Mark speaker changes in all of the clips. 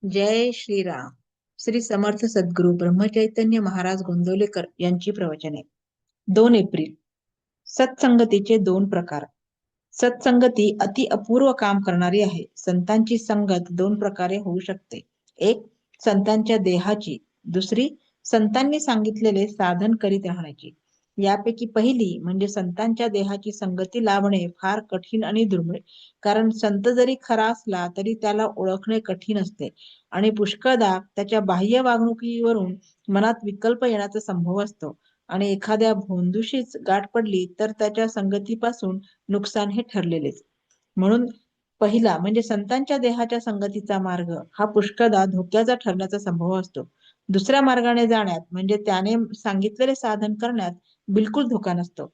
Speaker 1: जय श्रीराम. श्री समर्थ सद्गुरू ब्रह्मचैतन्य महाराज गोंदवलेकर यांची प्रवचने. 2 एप्रिल. सत्संगतीचे 2 प्रकार. सत्संगती अति अपूर्व काम करणारी आहे. संतांची संगत 2 प्रकारे होऊ शकते. एक, संतांच्या देहाची. दुसरी, संतांनी सांगितलेले साधन करीत राहण्याची. यापैकी पहिली म्हणजे संतांच्या देहाची संगती लाभणे फार कठीण आणि दुर्मिळ. कारण संत जरी खरा असला तरी त्याला ओळखणे कठीण असते आणि पुष्कळदा त्याच्या बाह्य वागणुकीवरून मनात विकल्प येण्याचा संभव असतो आणि एखाद्या भोंदूशीच गाठ पडली तर त्याच्या संगतीपासून नुकसान हे ठरलेलेच. म्हणून पहिला म्हणजे संतांच्या देहाच्या संगतीचा मार्ग हा पुष्कळदा धोक्याचा ठरण्याचा संभव असतो. दुसऱ्या मार्गाने जाण्यात म्हणजे त्याने सांगितलेले साधन करण्यात बिलकुल धोका नसतो.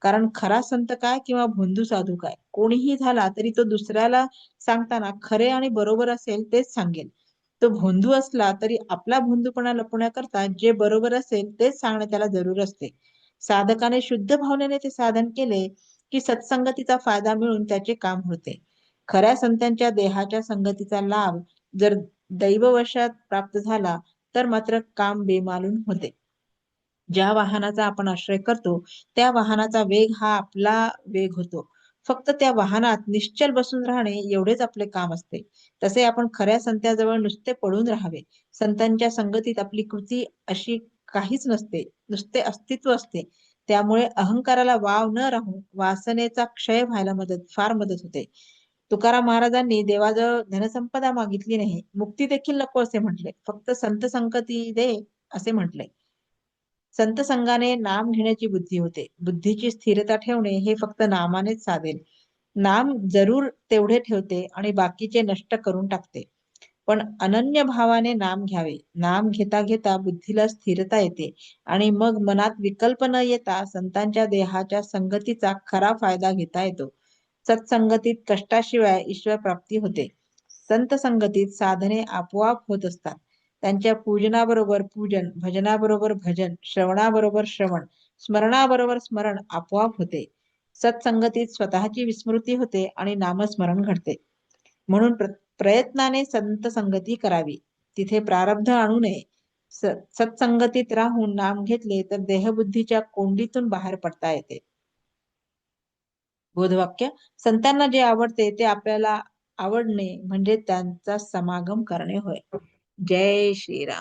Speaker 1: कारण खरा संत काय किंवा भोंदू साधू काय, कोणीही झाला तरी तो दुसऱ्याला सांगताना खरे आणि बरोबर असेल तेच सांगेल. तो भोंदू असला तरी आपला भोंदूपणा लपवण्याकरता जे बरोबर असेल तेच सांगणे त्याला जरूर असते. साधकाने शुद्ध भावनेने ते साधन केले की सत्संगतीचा फायदा मिळून त्याचे काम होते. खऱ्या संतांच्या देहाच्या संगतीचा लाभ जर दैववशात प्राप्त झाला तर मात्र काम बेमालून होते. ज्या वाहनाचा आपण आश्रय करतो त्या वाहनाचा वेग हा आपला वेग होतो. फक्त त्या वाहनात निश्चल बसून राहणे एवढेच आपले काम असते. तसे आपण खऱ्या संतांजवळ नुसते पडून राहावे. संतांच्या संगतीत आपली कृती अशी काहीच नसते, नुसते अस्तित्व असते. त्यामुळे अहंकाराला वाव न राहून वासनेचा क्षय व्हायला फार मदत होते. तुकाराम महाराजांनी देवाजवळ धनसंपदा मागितली नाही, मुक्ती देखील नको असे म्हटले, फक्त संत संगती दे असे म्हटले. संत संगाने नाम घेण्याची बुद्धी होते. बुद्धीची स्थिरता ठेवणे हे फक्त नामानेच साधेल. नाम जरूर तेवढे ठेवते आणि बाकीचे नष्ट करून टाकते. पण अनन्य भावाने नाम घ्यावे. नाम घेता घेता बुद्धीला स्थिरता येते आणि मग मनात विकल्प न येता संतांच्या देहाच्या संगतीचा खरा फायदा घेता येतो. सत्संगतीत कष्टाशिवाय ईश्वर प्राप्ती होते. संत संगतीत साधने आपोआप होत असतात. त्यांच्या पूजनाबरोबर पूजन, भजनाबरोबर भजन, श्रवणाबरोबर श्रवण, स्मरणाबरोबर स्मरण आपोआप होते. सत्संगतीत स्वतःची विस्मृती होते आणि नामस्मरण घडते. म्हणून प्रयत्नाने संत संगती करावी. तिथे प्रारब्ध आणू नये. सत्संगतीत राहून नाम घेतले तर देहबुद्धीच्या कोंडीतून बाहेर पडता येते. बोधवाक्य. संतांना जे आवडते ते आपल्याला आवडणे म्हणजे त्यांचा समागम करणे होय. जय श्रीराम.